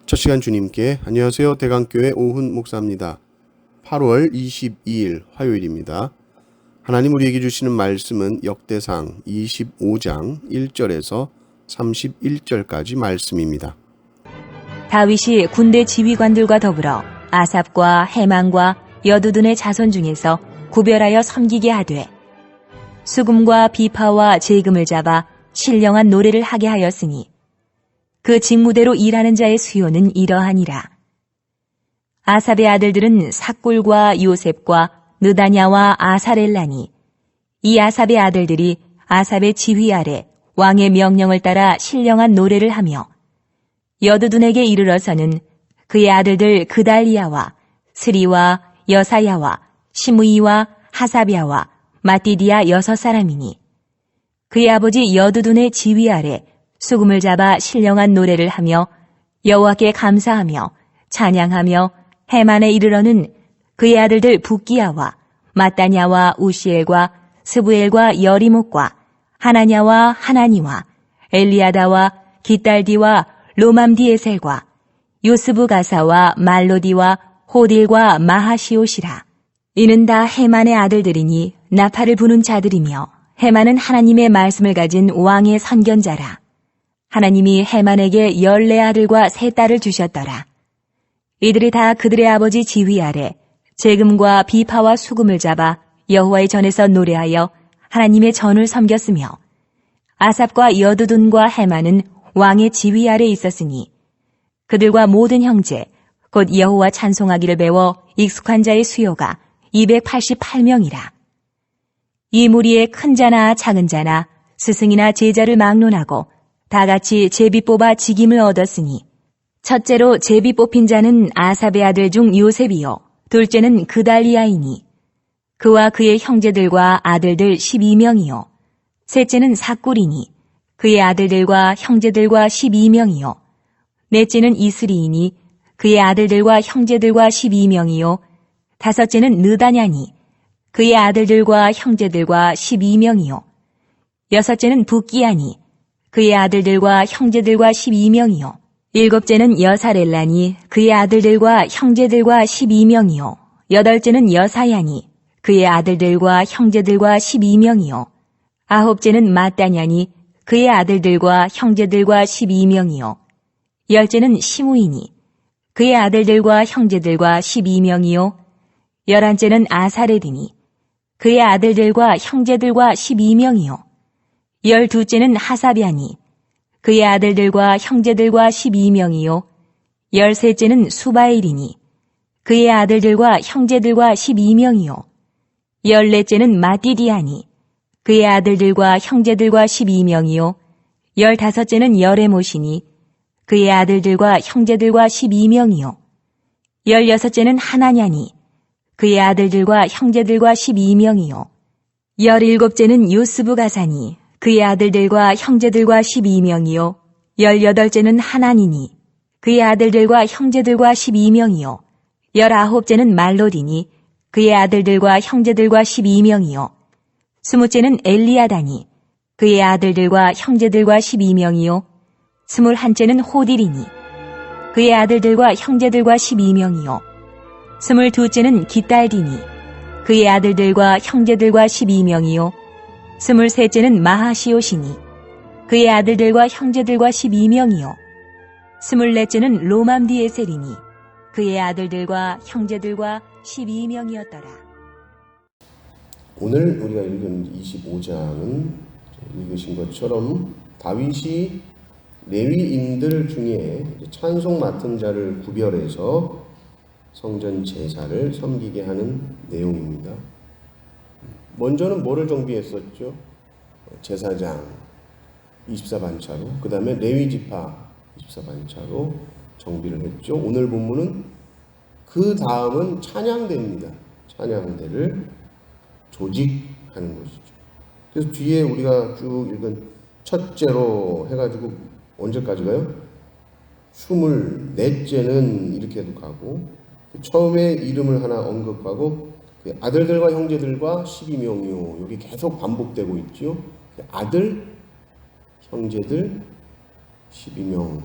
첫 시간 주님께 안녕하세요. 대강교회 오훈 목사입니다. 8월 22일 화요일입니다. 하나님 우리에게 주시는 말씀은 역대상 25장 1절에서 31절까지 말씀입니다. 다윗이 군대 지휘관들과 더불어 아삽과 헤만과 여두둔의 자손 중에서 구별하여 섬기게 하되 수금과 비파와 제금을 잡아 신령한 노래를 하게 하였으니 그 직무대로 일하는 자의 수요는 이러하니라. 아삽의 아들들은 삭굴과 요셉과 느다냐와 아사렐라니 이 아삽의 아들들이 아삽의 지휘 아래 왕의 명령을 따라 신령한 노래를 하며 여두둔에게 이르러서는 그의 아들들 그달리야와 스리와 여사야와 시므이와 하사비아와 마띠디아 6사람이니 그의 아버지 여두둔의 지휘 아래 수금을 잡아 신령한 노래를 하며 여호와께 감사하며 찬양하며 헤만에 이르러는 그의 아들들 붓기야와 마따냐와 우시엘과 스부엘과 여리목과 하나냐와 하나니와 엘리아다와 깃달디와 로맘디에셀과 요스부 가사와 말로디와 호딜과 마하시옷이라. 이는 다 헤만의 아들들이니 나팔을 부는 자들이며 헤만은 하나님의 말씀을 가진 왕의 선견자라. 하나님이 헤만에게 14아들과 3딸을 주셨더라. 이들이 다 그들의 아버지 지휘 아래 제금과 비파와 수금을 잡아 여호와의 전에서 노래하여 하나님의 전을 섬겼으며 아삽과 여두둔과 헤만은 왕의 지휘 아래 있었으니 그들과 모든 형제 곧 여호와 찬송하기를 배워 익숙한 자의 수요가 288명이라. 이 무리에 큰 자나 작은 자나 스승이나 제자를 막론하고 다같이 제비 뽑아 직임을 얻었으니 첫째로 제비 뽑힌 자는 아삽의 아들 중 요셉이요 둘째는 그달리아이니 그와 그의 형제들과 아들들 12명이요 셋째는 삭굴이니 그의 아들들과 형제들과 12명이요 넷째는 이스리이니 그의 아들들과 형제들과 12명이요 다섯째는 느다냐니 그의 아들들과 형제들과 12명이요 여섯째는 붓기야니 그의 아들들과 형제들과 12명이요 일곱째는 여사렐라니 그의 아들들과 형제들과 12명이요 여덟째는 여사야니 그의 아들들과 형제들과 12명이요 아홉째는 마따냐니 그의 아들들과 형제들과 12명이요 열째는 시므이니 그의 아들들과 형제들과 12명이요 열한째는 아사레디니 그의 아들들과 형제들과 12명이요 열두째는 하사비아니 그의 아들들과 형제들과 12명이요 열셋째는 수바엘이니 그의 아들들과 형제들과 12명이요 열넷째는 마띠디아니 그의 아들들과 형제들과 12명이요 열다섯째는 여레못이니 그의 아들들과 형제들과 12명이요 열여섯째는 하나냐니 그의 아들들과 형제들과 12명이요 열일곱째는 요스부 가사니 그의 아들들과 형제들과 12명이요 열여덟째는 하나니니 그의 아들들과 형제들과 12명이요 열아홉째는 말로디니 그의 아들들과 형제들과 12명이요 스무째는 엘리아다니 그의 아들들과 형제들과 12명이요 스물한째는 호딜이니 그의 아들들과 형제들과 12명이요 스물두째는 깃달디니 그의 아들들과 형제들과 12명이요 스물셋째는 마하시옷이니 그의 아들들과 형제들과 12명이요 스물넷째는 로맘디에셀이니 그의 아들들과 형제들과 12명이었더라. 오늘 우리가 읽은 25장은 읽으신 것처럼 다윗이 레위인들 중에 찬송 맡은 자를 구별해서 성전 제사를 섬기게 하는 내용입니다. 먼저는 뭐를 정비했었죠? 제사장 24반차로, 그 다음에 레위지파 24반차로 정비를 했죠. 오늘 본문은 그 다음은 찬양대입니다. 찬양대를 조직하는 것이죠. 그래서 뒤에 우리가 쭉 읽은 첫째로 해가지고 언제까지 가요? 24째는 이렇게도 가고 처음에 이름을 하나 언급하고 그 아들들과 형제들과 12명이요. 여기 계속 반복되고 있죠. 아들, 형제들, 12명.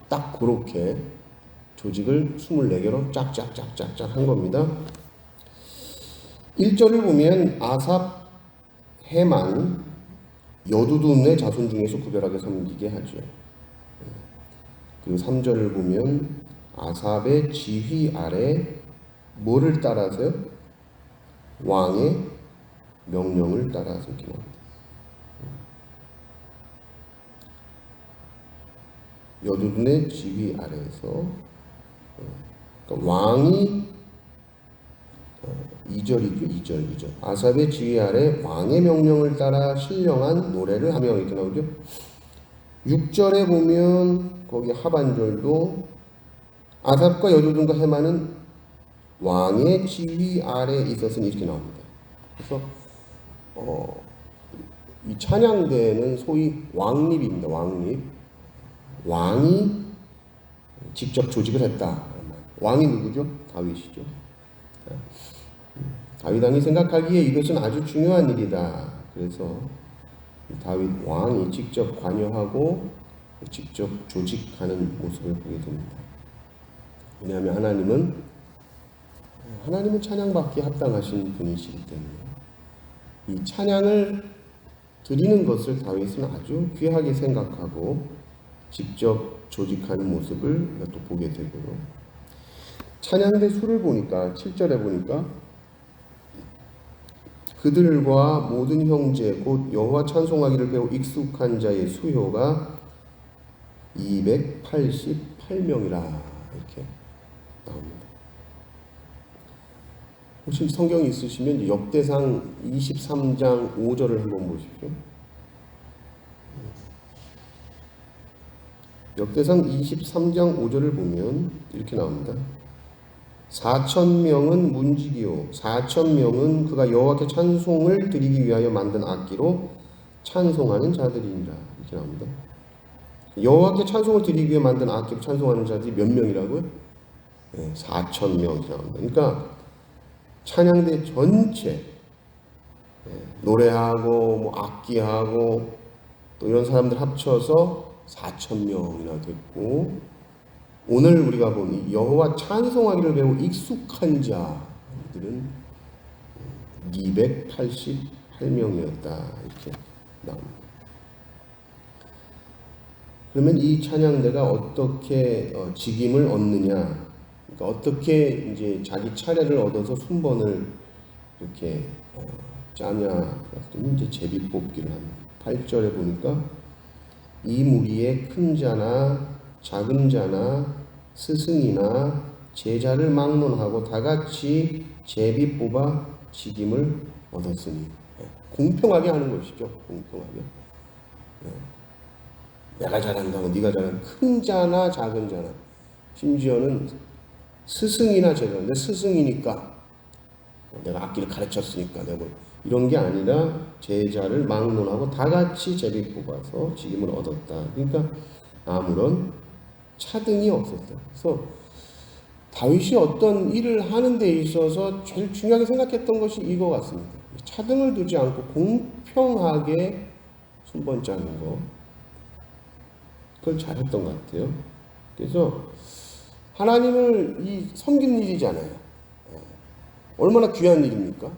딱 그렇게 조직을 24개로 짝짝짝짝짝 한 겁니다. 1절을 보면 아삽, 헤만, 여두둔의 자손 중에서 구별하게 섬기게 하죠. 그리고 3절을 보면 아삽의 지휘 아래 뭐를 따라서요? 왕의 명령을 따라서 이렇게 나옵니다. 여두둔의 지휘 아래에서 그러니까 왕이 2절이죠. 2절. 아삽의 지휘 아래 왕의 명령을 따라 신령한 노래를 하며 이렇게 나오죠. 6절에 보면 거기 하반절도 아삽과 여두둔과 헤만은 왕의 지휘 아래 있었으니 이렇게 나옵니다. 그래서 이 찬양대는 소위 왕립입니다. 왕립. 왕이 직접 조직을 했다. 왕이 누구죠? 다윗이죠. 다윗 왕이 생각하기에 이것은 아주 중요한 일이다. 그래서 다윗 왕이 직접 관여하고 직접 조직하는 모습을 보게 됩니다. 왜냐하면 하나님은 찬양받기에 합당하신 분이시기 때문에 이 찬양을 드리는 것을 다윗은 아주 귀하게 생각하고 직접 조직하는 모습을 또 보게 되고요. 찬양대 수를 보니까 7절에 보니까 그들과 모든 형제 곧 여호와 찬송하기를 배우 익숙한 자의 수효가 288명이라 이렇게 나옵니다. 혹시 성경이 있으시면 역대상 23장 5절을 한번 보십시오. 역대상 23장 5절을 보면 이렇게 나옵니다. 4,000명은 문지기요 4,000명은 그가 여호와께 찬송을 드리기 위하여 만든 악기로 찬송하는 자들이니라 이렇게 나옵니다. 여호와께 찬송을 드리기 위해 만든 악기로 찬송하는 자들이 몇 명이라고요? 4,000명 이렇게 나옵니다. 그러니까 찬양대 전체 노래하고 뭐 악기하고 또 이런 사람들 합쳐서 4,000명이나 됐고 오늘 우리가 본 여호와 찬송하기를 배우 익숙한 자들은 288명이었다 이렇게 나옵니다. 그러면 이 찬양대가 어떻게 직임을 얻느냐? 그러니까 어떻게 이제 자기 차례를 얻어서 순번을 이렇게 짜냐? 그랬더니 이제 제비 뽑기를 합니다. 8절에 보니까 이 무리의 큰 자나 작은 자나 스승이나 제자를 막론하고 다 같이 제비 뽑아 직임을 얻었으니 공평하게 하는 것이죠. 공평하게. 내가 잘한다고 네가 잘한다. 큰 자나 작은 자나 심지어는 스승이나 제자. 내 스승이니까 내가 악기를 가르쳤으니까 내가 뭐 이런 게 아니라 제자를 막론하고 다 같이 제비 뽑아서 직임을 얻었다. 그러니까 아무런 차등이 없었다. 그래서 다윗이 어떤 일을 하는 데 있어서 제일 중요하게 생각했던 것이 이거 같습니다. 차등을 두지 않고 공평하게 순번 짜는 거. 그걸 잘했던 것 같아요. 그래서 하나님을 섬기는 일이잖아요. 얼마나 귀한 일입니까?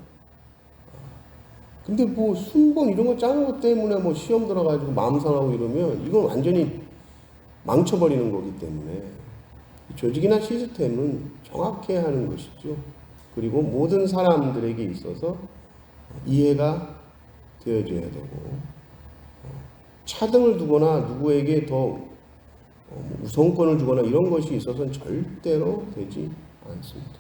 근데 뭐 순번 이런 거 짜는 것 때문에 뭐 시험 들어가지고 마음 상하고 이러면 이건 완전히 망쳐버리는 거기 때문에 조직이나 시스템은 정확해야 하는 것이죠. 그리고 모든 사람들에게 있어서 이해가 되어줘야 되고 차등을 두거나 누구에게 더 우선권을 주거나 이런 것이 있어서는 절대로 되지 않습니다.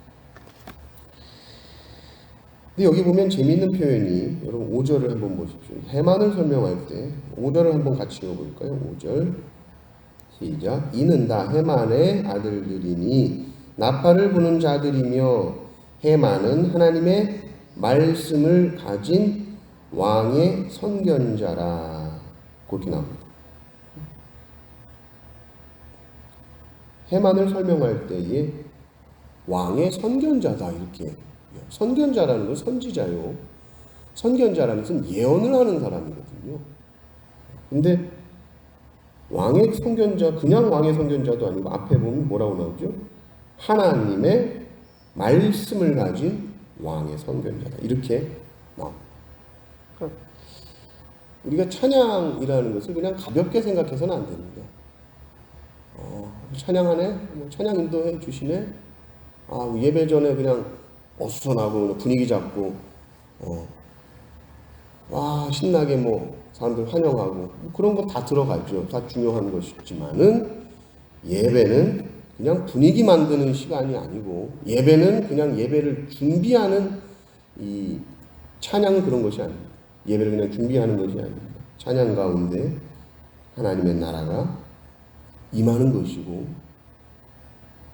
근데 여기 보면 재미있는 표현이 여러분 5절을 한번 보십시오. 해만을 설명할 때 5절을 한번 같이 읽어볼까요? 5절 시작. 이는 다 해만의 아들들이니 나팔을 부는 자들이며 해만은 하나님의 말씀을 가진 왕의 선견자라. 그렇게 나옵니다. 해만을 설명할 때에 왕의 선견자다 이렇게. 선견자라는 건 선지자요. 선견자라는 것은 예언을 하는 사람이거든요. 근데 왕의 선견자, 그냥 왕의 선견자도 아니고 앞에 보면 뭐라고 나오죠? 하나님의 말씀을 가진 왕의 선견자다 이렇게 나옵니다. 그러니까 우리가 찬양이라는 것을 그냥 가볍게 생각해서는 안 됩니다. 찬양하네? 찬양 인도해 주시네? 예배 전에 그냥 어수선하고 분위기 잡고 신나게 사람들 환영하고 그런 거 다 들어가죠. 다 중요한 것이지만은 예배는 그냥 분위기 만드는 시간이 아니고 예배는 그냥 예배를 준비하는 이 찬양 그런 것이 아닙니다. 예배를 그냥 준비하는 것이 아닙니다. 찬양 가운데 하나님의 나라가 임하는 것이고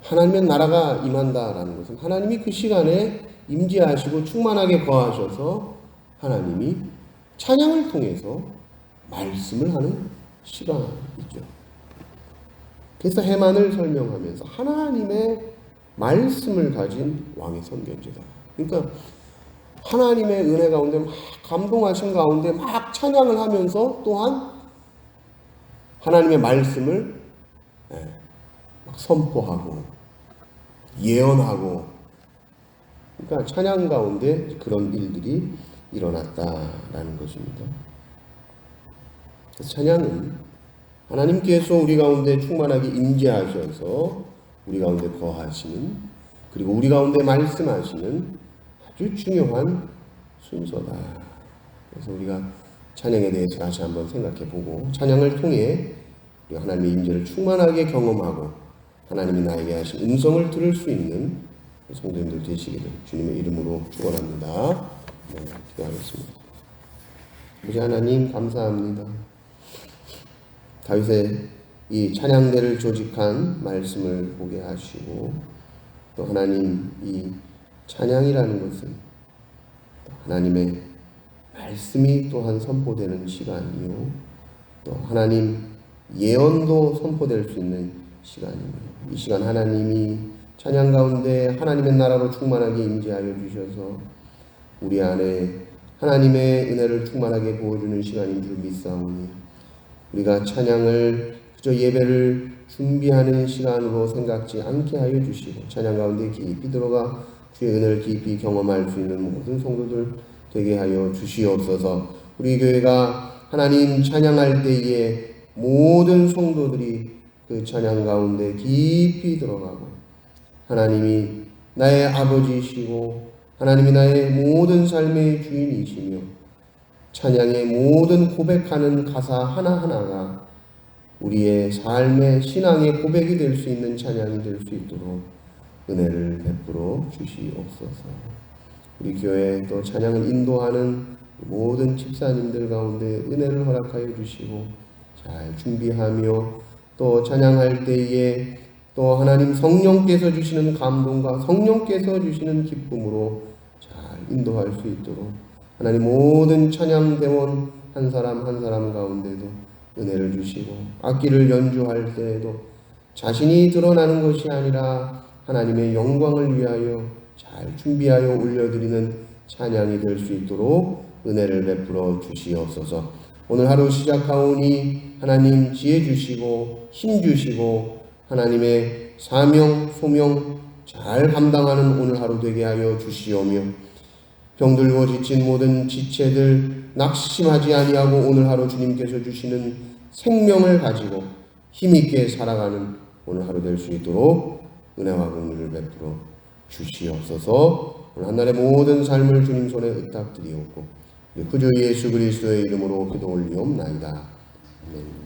하나님의 나라가 임한다라는 것은 하나님이 그 시간에 임재하시고 충만하게 거하셔서 하나님이 찬양을 통해서 말씀을 하는 시간이죠. 그래서 해만을 설명하면서 하나님의 말씀을 가진 왕의 선견제다. 그러니까 하나님의 은혜 가운데 막 감동하신 가운데 막 찬양을 하면서 또한 하나님의 말씀을 막 선포하고 예언하고 그러니까 찬양 가운데 그런 일들이 일어났다라는 것입니다. 그래서 찬양은 하나님께서 우리 가운데 충만하게 임재하셔서 우리 가운데 거하시는 그리고 우리 가운데 말씀하시는 아주 중요한 순서다. 그래서 우리가 찬양에 대해서 다시 한번 생각해보고 찬양을 통해 우리가 하나님의 임재를 충만하게 경험하고 하나님이 나에게 하신 음성을 들을 수 있는 성도님들 되시기를 주님의 이름으로 축원합니다. 기도하겠습니다. 아버지 하나님 감사합니다. 다윗의 이 찬양대를 조직한 말씀을 보게 하시고 또 하나님 이 찬양이라는 것은 하나님의 말씀이 또한 선포되는 시간이요 또 하나님 예언도 선포될 수 있는 시간입니다. 이 시간 하나님이 찬양 가운데 하나님의 나라로 충만하게 임재하여 주셔서 우리 안에 하나님의 은혜를 충만하게 부어주는 시간인 줄 믿사오니 우리가 찬양을 그저 예배를 준비하는 시간으로 생각지 않게 하여 주시고 찬양 가운데 깊이 들어가 주의 은혜를 깊이 경험할 수 있는 모든 성도들 되게 하여 주시옵소서. 우리 교회가 하나님 찬양할 때에 모든 성도들이 그 찬양 가운데 깊이 들어가고 하나님이 나의 아버지이시고 하나님이 나의 모든 삶의 주인이시며 찬양의 모든 고백하는 가사 하나하나가 우리의 삶의 신앙의 고백이 될 수 있는 찬양이 될 수 있도록 은혜를 베풀어 주시옵소서. 우리 교회 또 찬양을 인도하는 모든 집사님들 가운데 은혜를 허락하여 주시고 잘 준비하며 또 찬양할 때에 또 하나님 성령께서 주시는 감동과 성령께서 주시는 기쁨으로 잘 인도할 수 있도록 하나님 모든 찬양대원 한 사람 한 사람 가운데도 은혜를 주시고 악기를 연주할 때에도 자신이 드러나는 것이 아니라 하나님의 영광을 위하여 잘 준비하여 올려드리는 찬양이 될 수 있도록 은혜를 베풀어 주시옵소서. 오늘 하루 시작하오니 하나님 지혜 주시고 힘 주시고 하나님의 사명 소명 잘 감당하는 오늘 하루 되게 하여 주시오며 병들고 지친 모든 지체들 낙심하지 아니하고 오늘 하루 주님께서 주시는 생명을 가지고 힘있게 살아가는 오늘 하루 될 수 있도록 은혜와 긍휼을 베풀어 주시옵소서. 오늘 한날의 모든 삶을 주님 손에 의탁드리옵고 구주 예수 그리스도의 이름으로 기도 올리옵나이다. 아멘.